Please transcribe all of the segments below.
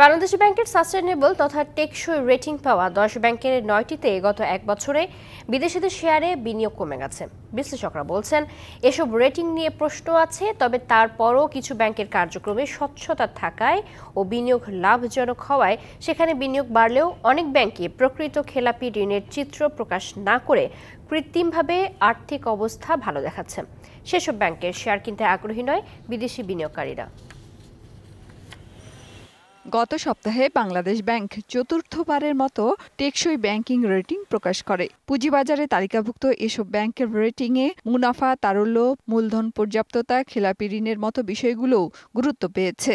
বাংলাদেশ ব্যাংকের সাস্টেনেবল তথা টেকসই রেটিং পাওয়া 10 ব্যাংকের 9টিতে গত এক বছরে বিদেশিদের শেয়ারে বিনিয়োগ কমে গেছে। বিশ্লেষকরা বলছেন, এসব রেটিং নিয়ে প্রশ্ন আছে, তবে তারপরও কিছু ব্যাংকের কার্যক্রমে স্বচ্ছতা থাকায় ও বিনিয়োগ লাভজনক হওয়ায় সেখানে বিনিয়োগ বাড়লেও অনেক ব্যাংকই প্রকৃত খেলাপি ঋণের চিত্র প্রকাশ না করে কৃত্রিমভাবে আর্থিক অবস্থা ভালো দেখাচ্ছে। সেসব ব্যাংকের শেয়ার কিনতে আগ্রহী নয় বিদেশি বিনিয়োগকারীরা। গত সপ্তাহে বাংলাদেশ ব্যাংক চতুর্থবারের মতো টেকসই ব্যাংকিং রেটিং প্রকাশ করে। পুঁজিবাজারে তালিকাভুক্ত এসব ব্যাংকের রেটিংয়ে মুনাফা, তারল্য, মূলধন পর্যাপ্ততা, খেলাপি ঋণের মতো বিষয়গুলোও গুরুত্ব পেয়েছে।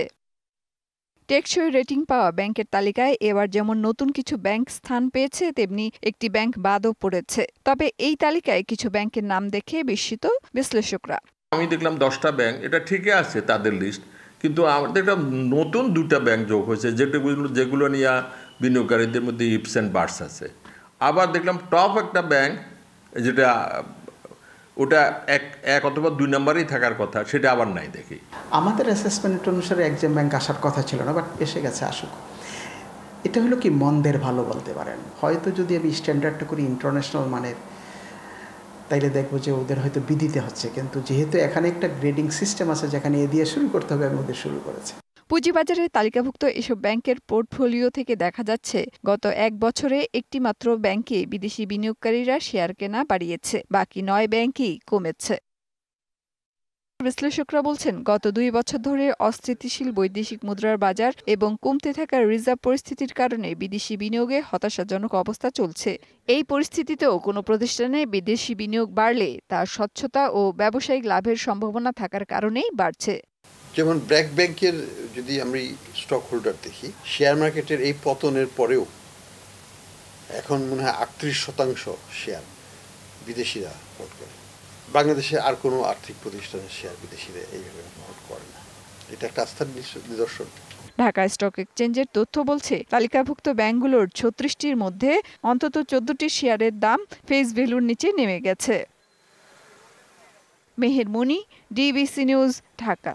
টেকসই রেটিং পাওয়া ব্যাংকের তালিকায় এবার যেমন নতুন কিছু ব্যাংক স্থান পেয়েছে, তেমনি একটি ব্যাংক বাদও পড়েছে। তবে এই তালিকায় কিছু ব্যাংকের নাম দেখে বিস্মিত বিশ্লেষকরা। আমি দেখলাম 10টা ব্যাংক, এটা ঠিকই আছে তাদের লিস্ট, কিন্তু আমাদের একটা নতুন 2টা ব্যাংক যোগ হয়েছে যেগুলো নিয়ে বিনিয়োগকারীদের মধ্যে ইপস অ্যান্ড বার্স আছে। আবার দেখলাম টপ একটা ব্যাংক, যেটা ওটা এক অথবা 2 নম্বরেই থাকার কথা, সেটা আবার নাই দেখি। আমাদের অ্যাসেসমেন্ট অনুসারে একজন ব্যাংক আসার কথা ছিল না, বাট এসে গেছে, আসুক। এটা হলো কি মন্দের ভালো বলতে পারেন। হয়তো যদি আমি স্ট্যান্ডার্ডটা করি ইন্টারন্যাশনাল মানের, তাইলে দেখবো যে ওদের হয়তো বি দিতে হচ্ছে, কিন্তু যেহেতু এখানে একটা গ্রেডিং সিস্টেম আছে যেখানে এ দিয়ে শুরু করতে হবে, আমি ওদের শুরু করেছি। পুঁজিবাজারে তালিকাভুক্ত এসব ব্যাংকের পোর্টফোলিও থেকে দেখা যাচ্ছে, গত এক বছরে একটি মাত্র ব্যাংকে বিদেশি বিনিয়োগকারীরা শেয়ার কেনা বাড়িয়েছে, বাকি 9 ব্যাংকই কমেছে। বিশ্লেষকরা বলছেন, গত 2 বছর ধরে অস্থিতিশীল বৈদেশিক মুদ্রার বাজার এবং কমতে থাকা রিজার্ভ পরিস্থিতির কারণে বিদেশি বিনিয়োগে হতাশাজনক অবস্থা চলছে। এই পরিস্থিতিতেও কোনো প্রতিষ্ঠানে বিদেশি বিনিয়োগ বাড়লে তার স্বচ্ছতা ও ব্যবসায়িক লাভের সম্ভাবনা থাকার কারণেই বাড়ছে। যেমন ব্র্যাক ব্যাংকের যদি আমরা স্টক হোল্ডার দেখি, শেয়ার মার্কেটের এই পতনের পরেও এখন মনে হয় 38% শেয়ার বিদেশিরা হোল্ড করে। বাংলাদেশে আর কোনো আর্থিক প্রতিষ্ঠানের শেয়ার বিদেশিরা এইভাবে হোল্ড করে না। এটা একটা আস্থার নিদর্শন। ঢাকা স্টক এক্সচেঞ্জের তথ্য বলছে, তালিকাভুক্ত ব্যাংকগুলোর 36টির মধ্যে অন্তত 14টির শেয়ারের দাম ফেস ভ্যালুর নিচে নেমে গেছে। মেহের মনি, ডিবিসি নিউজ, ঢাকা।